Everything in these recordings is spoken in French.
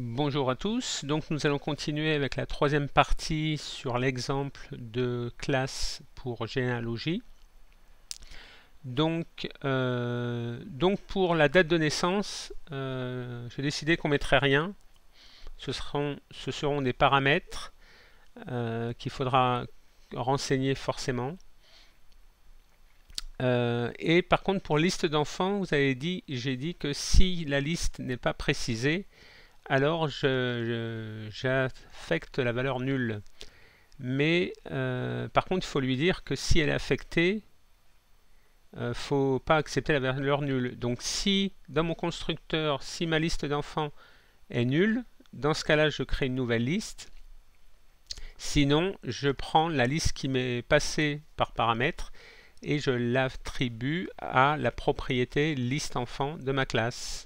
Bonjour à tous, donc nous allons continuer avec la troisième partie sur l'exemple de classe pour généalogie. Donc pour la date de naissance, j'ai décidé qu'on ne mettrait rien. Ce seront des paramètres qu'il faudra renseigner forcément. Et par contre pour liste d'enfants, j'ai dit que si la liste n'est pas précisée, alors j'affecte la valeur nulle. Mais par contre, il faut lui dire que si elle est affectée, il ne faut pas accepter la valeur nulle. Donc si, dans mon constructeur, si ma liste d'enfants est nulle, dans ce cas-là, je crée une nouvelle liste. Sinon, je prends la liste qui m'est passée par paramètre et je l'attribue à la propriété liste enfant de ma classe.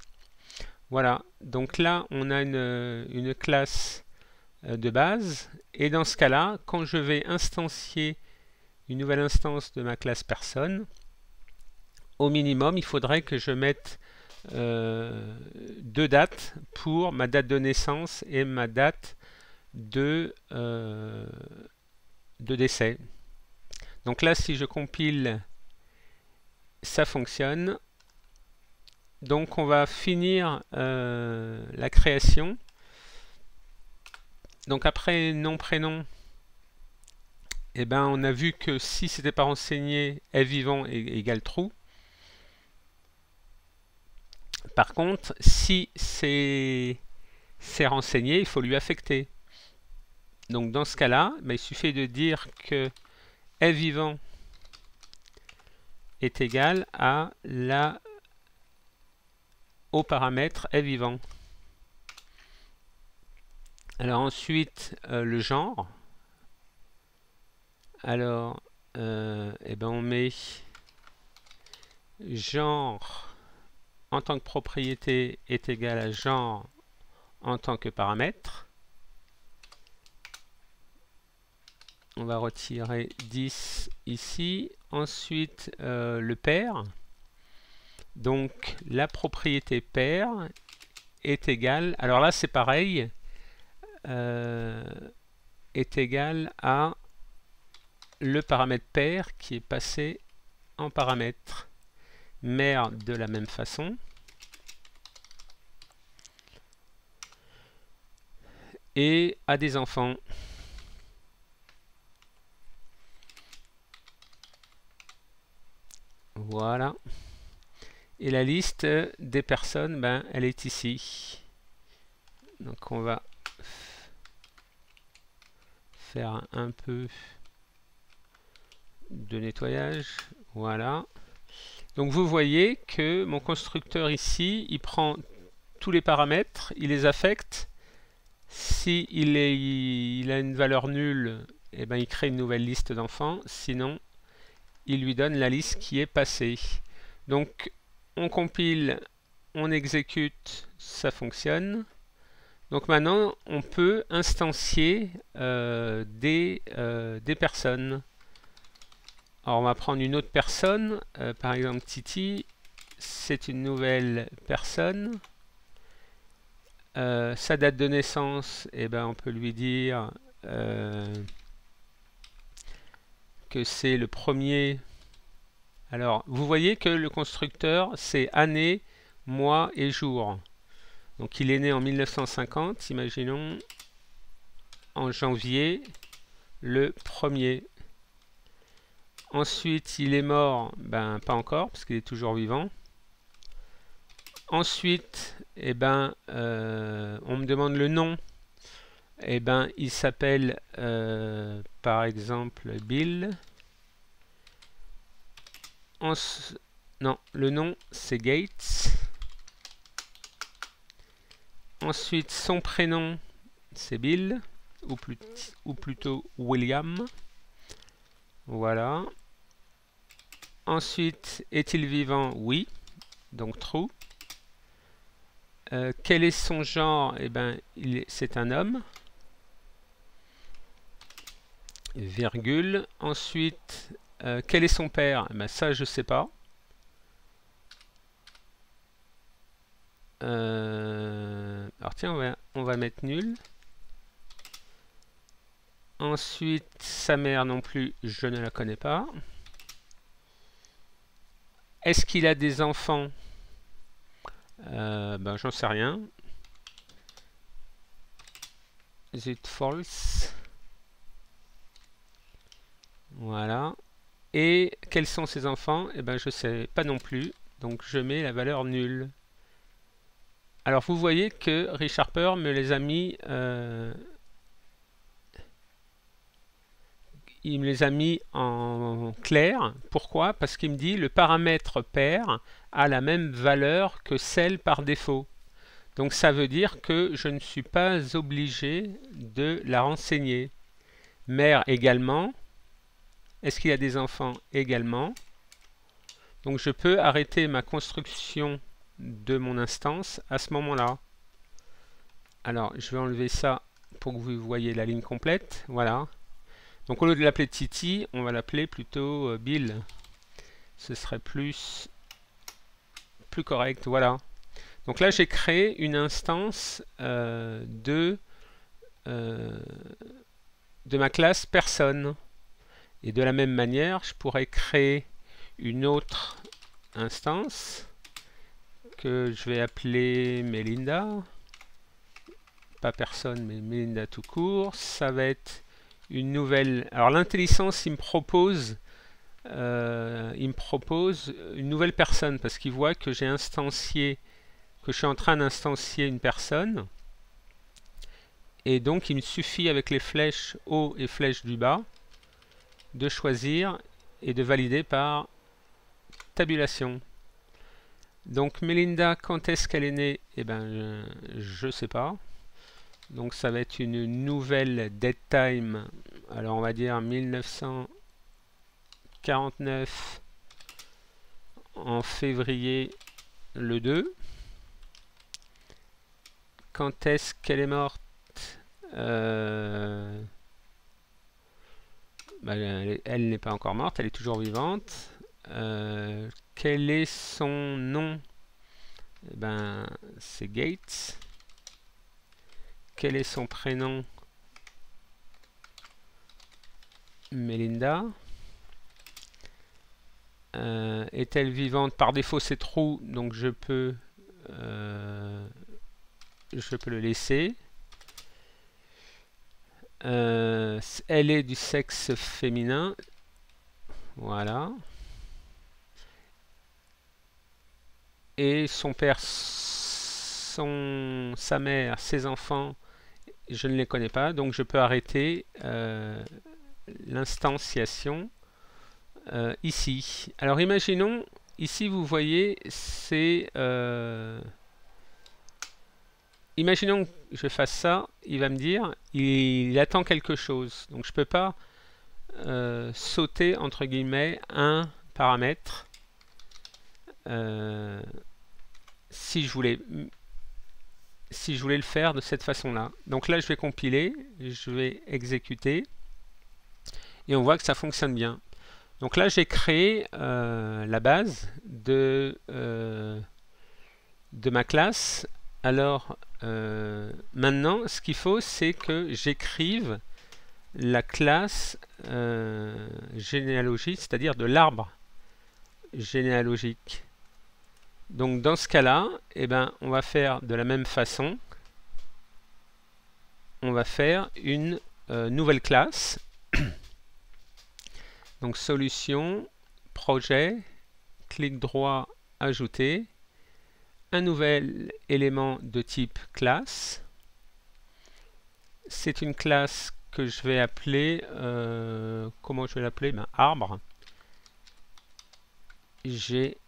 Voilà, donc là on a une classe de base, et dans ce cas-là, quand je vais instancier une nouvelle instance de ma classe personne, au minimum il faudrait que je mette deux dates pour ma date de naissance et ma date de décès. Donc là, si je compile, ça fonctionne. Donc on va finir la création. Donc après nom, prénom, eh ben, on a vu que si c'était pas renseigné, est vivant égale true. Par contre, si c'est renseigné, il faut lui affecter. Donc dans ce cas-là, ben, il suffit de dire que est vivant est égal à au paramètre est vivant. Alors ensuite, le genre. Alors, eh ben on met genre en tant que propriété est égal à genre en tant que paramètre. On va retirer 10 ici. Ensuite, le père. Donc, la propriété père est égale, alors là c'est pareil, est égal à le paramètre père qui est passé en paramètre. Mère de la même façon. Et a des enfants. Voilà. Et la liste des personnes, ben, elle est ici. Donc on va faire un peu de nettoyage. Voilà. Donc vous voyez que mon constructeur ici, il prend tous les paramètres, il les affecte. Si il a une valeur nulle, eh ben, il crée une nouvelle liste d'enfants. Sinon, il lui donne la liste qui est passée. Donc on compile, on exécute, ça fonctionne. Donc maintenant, on peut instancier des personnes. Alors on va prendre une autre personne, par exemple Titi, c'est une nouvelle personne. Sa date de naissance, eh ben, on peut lui dire que c'est le premier. Alors vous voyez que le constructeur c'est année, mois et jour. Donc il est né en 1950, imaginons en janvier le 1er. Ensuite, il est mort, ben pas encore, parce qu'il est toujours vivant. Ensuite, eh ben, on me demande le nom. Eh ben, il s'appelle, par exemple, Bill. Non, le nom, c'est Gates. Ensuite, son prénom, c'est Bill, ou plutôt William. Voilà. Ensuite, est-il vivant? Oui, donc true. Quel est son genre? Eh ben, c'est un homme. Virgule. Ensuite, quel est son père? Eh ben, ça, je sais pas. Alors tiens, on va mettre nul. Ensuite, sa mère non plus, je ne la connais pas. Est-ce qu'il a des enfants? Ben, j'en sais rien. Is it false? Voilà. Et quels sont ses enfants? Eh ben, je ne sais pas non plus. Donc, je mets la valeur nulle. Alors, vous voyez que Rich Harper me les a mis... il me les a mis en clair. Pourquoi? Parce qu'il me dit le paramètre père a la même valeur que celle par défaut. Donc ça veut dire que je ne suis pas obligé de la renseigner. Mère également. Est-ce qu'il y a des enfants également? Donc je peux arrêter ma construction de mon instance à ce moment-là. Alors je vais enlever ça pour que vous voyez la ligne complète. Voilà. Donc au lieu de l'appeler Titi, on va l'appeler plutôt Bill. Ce serait plus correct, voilà. Donc là j'ai créé une instance de ma classe personne. Et de la même manière, je pourrais créer une autre instance que je vais appeler Melinda. Pas personne, mais Melinda tout court. Ça va être une nouvelle. Alors l'intelligence, il me propose une nouvelle personne parce qu'il voit que j'ai instancié, que je suis en train d'instancier une personne. Et donc il me suffit avec les flèches haut et flèches du bas de choisir et de valider par tabulation. Donc Melinda, quand est-ce qu'elle est née? Eh ben je sais pas. Donc ça va être une nouvelle date time. Alors on va dire 1949 en février le 2. Quand est-ce qu'elle est morte? Elle n'est pas encore morte, elle est toujours vivante. Quel est son nom? Eh ben, c'est Gates. Quel est son prénom? Melinda. Est-elle vivante? Par défaut, c'est true, donc je peux le laisser. Elle est du sexe féminin. Voilà. Et son père, sa mère, ses enfants, je ne les connais pas, donc je peux arrêter l'instanciation ici. Alors imaginons, ici vous voyez, c'est... imaginons que je fasse ça, il va me dire, il attend quelque chose. Donc je ne peux pas sauter, entre guillemets, un paramètre si je voulais le faire de cette façon-là. Donc là, je vais compiler, je vais exécuter, et on voit que ça fonctionne bien. Donc là, j'ai créé la base de ma classe. Alors, maintenant, ce qu'il faut, c'est que j'écrive la classe généalogie, c'est-à-dire de l'arbre généalogique. Donc dans ce cas-là, eh ben, on va faire de la même façon. On va faire une nouvelle classe. Donc solution, projet, clic droit, ajouter. Un nouvel élément de type classe. C'est une classe que je vais appeler, comment je vais l'appeler? Ben, arbre. Généalogie.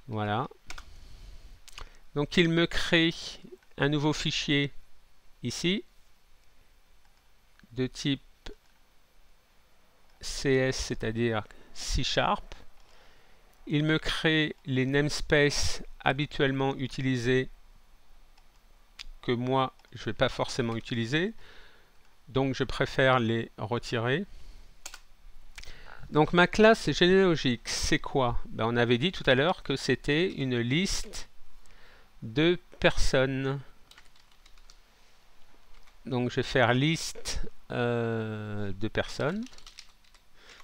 Voilà. Donc il me crée un nouveau fichier ici de type CS, c'est-à-dire C#. Il me crée les namespaces habituellement utilisés que moi je ne vais pas forcément utiliser, donc je préfère les retirer. Donc ma classe généalogique, c'est quoi? Ben, on avait dit tout à l'heure que c'était une liste de personnes. Donc je vais faire liste de personnes.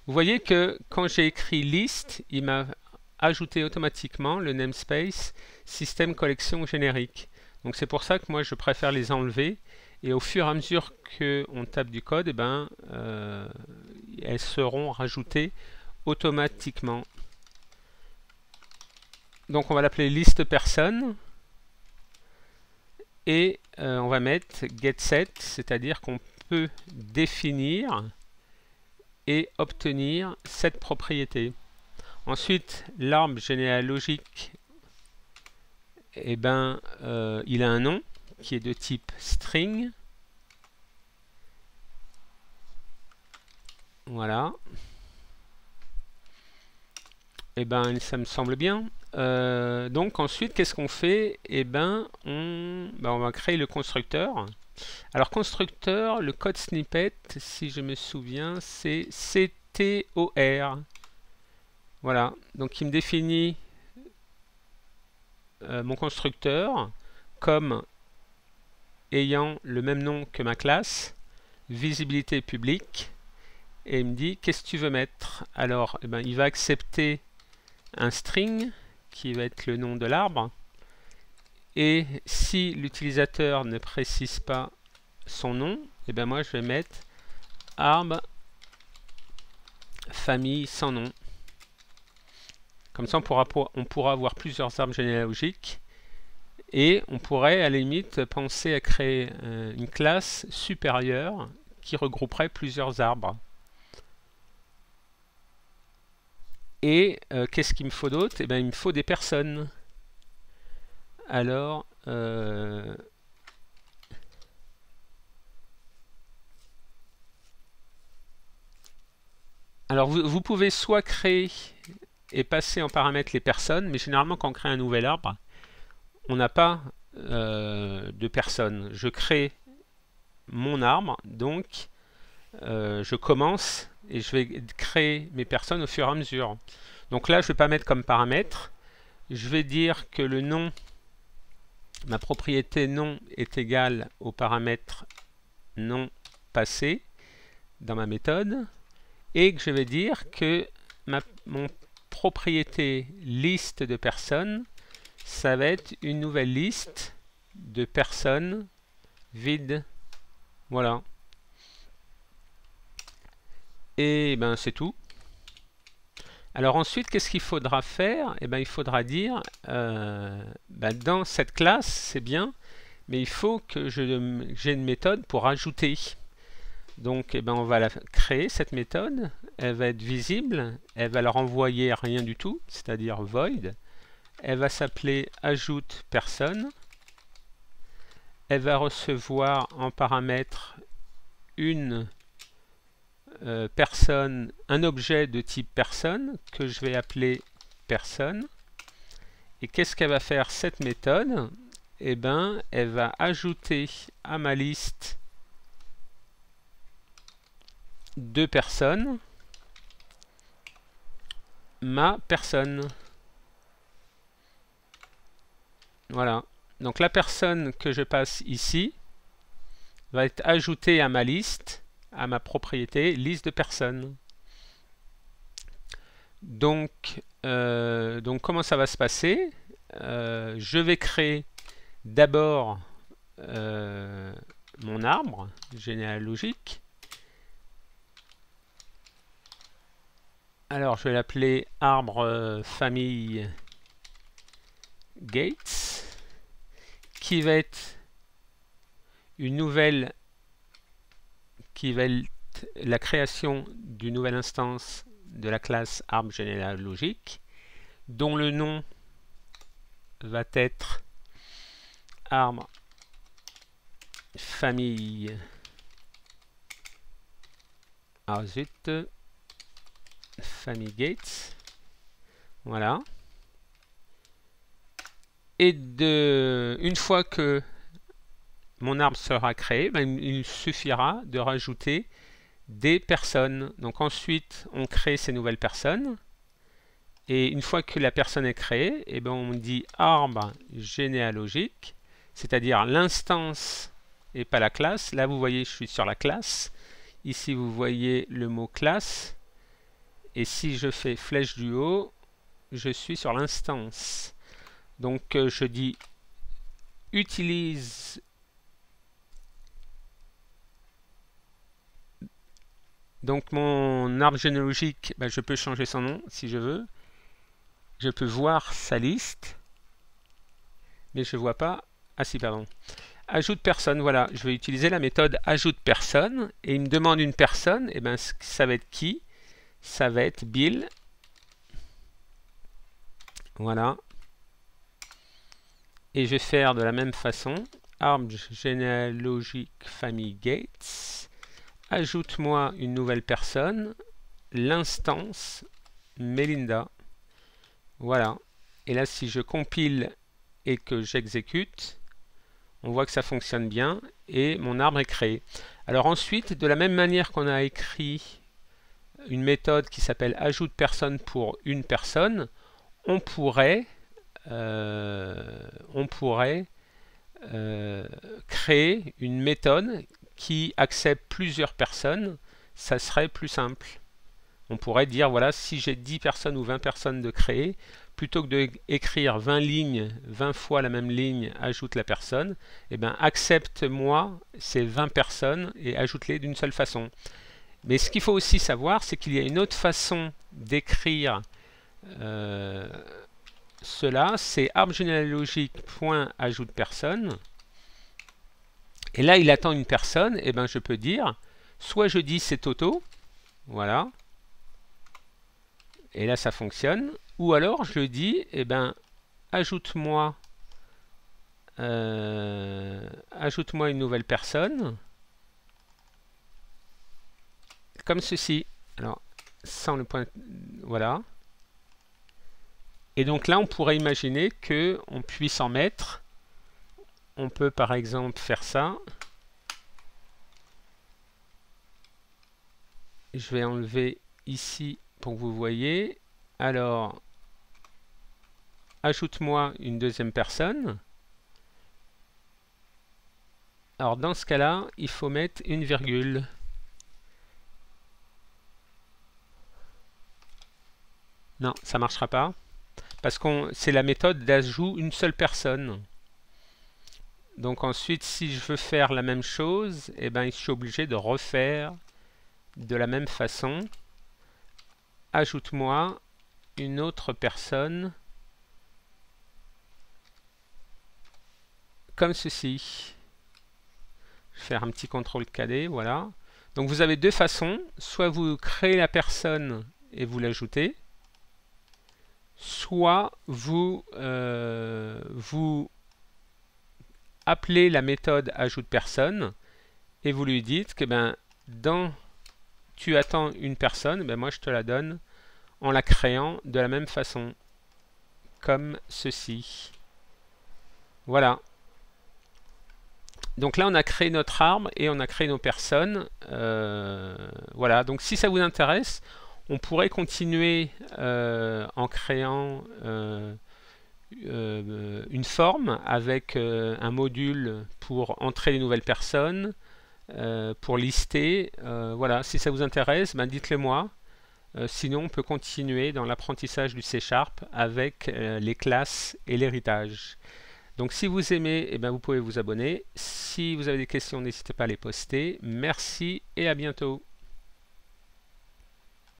Vous voyez que quand j'ai écrit liste, il m'a ajouté automatiquement le namespace système collection générique. Donc c'est pour ça que moi je préfère les enlever, et au fur et à mesure qu'on tape du code, elles seront rajoutées automatiquement. Donc on va l'appeler liste personne, et on va mettre getSet, c'est-à-dire qu'on peut définir et obtenir cette propriété. Ensuite, l'arbre généalogique, il a un nom qui est de type string. Voilà. Ça me semble bien. Donc ensuite, qu'est-ce qu'on fait? On va créer le constructeur. Alors constructeur, le code snippet, si je me souviens, c'est CTOR. Voilà, donc il me définit mon constructeur comme ayant le même nom que ma classe, visibilité publique, et il me dit qu'est-ce que tu veux mettre. Alors il va accepter un string qui va être le nom de l'arbre, et si l'utilisateur ne précise pas son nom, moi je vais mettre arbre famille sans nom. Comme ça on pourra avoir plusieurs arbres généalogiques, et on pourrait à la limite penser à créer une classe supérieure qui regrouperait plusieurs arbres. Et qu'est-ce qu'il me faut d'autre? Il me faut des personnes. Alors, vous pouvez soit créer et passer en paramètre les personnes, mais généralement quand on crée un nouvel arbre, on n'a pas de personnes. Je crée mon arbre, donc je commence et je vais créer mes personnes au fur et à mesure. Donc là, je ne vais pas mettre comme paramètre. Je vais dire que le nom, ma propriété nom est égale au paramètre nom passé dans ma méthode, et que je vais dire que mon propriété liste de personnes, ça va être une nouvelle liste de personnes vide. Voilà. Et c'est tout. Alors ensuite, qu'est-ce qu'il faudra faire? Il faudra dire, dans cette classe, c'est bien, mais il faut que j'ai une méthode pour ajouter. Donc on va la créer, cette méthode. Elle va être visible, elle va leur envoyer rien du tout, c'est-à-dire void. Elle va s'appeler ajoute personne. Elle va recevoir en paramètre une personne, un objet de type personne que je vais appeler personne. Et qu'est-ce qu'elle va faire cette méthode? Elle va ajouter à ma liste de personnes ma personne. Voilà. Donc la personne que je passe ici va être ajoutée à ma liste, à ma propriété liste de personnes. Donc comment ça va se passer? Je vais créer d'abord mon arbre généalogique. Alors je vais l'appeler arbre famille Gates, qui va être une nouvelle, qui va être la création d'une nouvelle instance de la classe arbre généalogique, dont le nom va être arbre famille famille Gates. Voilà. Et une fois que mon arbre sera créé, il suffira de rajouter des personnes. Donc ensuite, on crée ces nouvelles personnes. Et une fois que la personne est créée, eh ben on dit arbre généalogique, c'est-à-dire l'instance et pas la classe. Là, vous voyez, je suis sur la classe. Ici, vous voyez le mot classe. Et si je fais flèche du haut, je suis sur l'instance. Donc, je dis utilise. Donc, mon arbre généalogique, ben, je peux changer son nom si je veux. Je peux voir sa liste. Mais je ne vois pas. Ah si, pardon. Ajoute personne, voilà. Je vais utiliser la méthode ajoute personne. Et il me demande une personne. Et ben, ça va être qui? Ça va être Bill. Voilà. Et je vais faire de la même façon. Arbre généalogique famille Gates. Ajoute-moi une nouvelle personne. L'instance Melinda. Voilà. Et là, si je compile et que j'exécute, on voit que ça fonctionne bien et mon arbre est créé. Alors ensuite, de la même manière qu'on a écrit une méthode qui s'appelle ajoute personne pour une personne, on pourrait créer une méthode qui accepte plusieurs personnes. Ça serait plus simple. On pourrait dire, voilà, si j'ai 10 personnes ou 20 personnes de créer, plutôt que d'écrire 20 lignes, 20 fois la même ligne, ajoute la personne, eh bien, accepte-moi ces 20 personnes et ajoute-les d'une seule façon. Mais ce qu'il faut aussi savoir, c'est qu'il y a une autre façon d'écrire cela, c'est arbre généalogique.ajoute personne. Et là, il attend une personne, et ben je peux dire, soit je dis c'est Toto, voilà, et là ça fonctionne, ou alors je dis, eh ben ajoute-moi une nouvelle personne, comme ceci. Alors, sans le point, voilà. Et donc là, on pourrait imaginer que on puisse en mettre. On peut par exemple faire ça. Je vais enlever ici pour que vous voyez. Alors, ajoute-moi une deuxième personne. Alors dans ce cas-là, il faut mettre une virgule. Non, ça ne marchera pas. Parce que c'est la méthode d'ajout une seule personne. Donc ensuite, si je veux faire la même chose, eh ben, je suis obligé de refaire de la même façon. Ajoute-moi une autre personne comme ceci. Je vais faire un petit CTRL-KD, voilà. Donc vous avez deux façons. Soit vous créez la personne et vous l'ajoutez, soit vous appelez la méthode ajoute personne et vous lui dites que tu attends une personne, ben moi je te la donne en la créant de la même façon, comme ceci. Voilà. Donc là on a créé notre arbre et on a créé nos personnes. Voilà, donc si ça vous intéresse, on pourrait continuer en créant une forme avec un module pour entrer les nouvelles personnes, pour lister. Voilà, si ça vous intéresse, dites-le moi. Sinon, on peut continuer dans l'apprentissage du C# avec les classes et l'héritage. Donc si vous aimez, vous pouvez vous abonner. Si vous avez des questions, n'hésitez pas à les poster. Merci et à bientôt.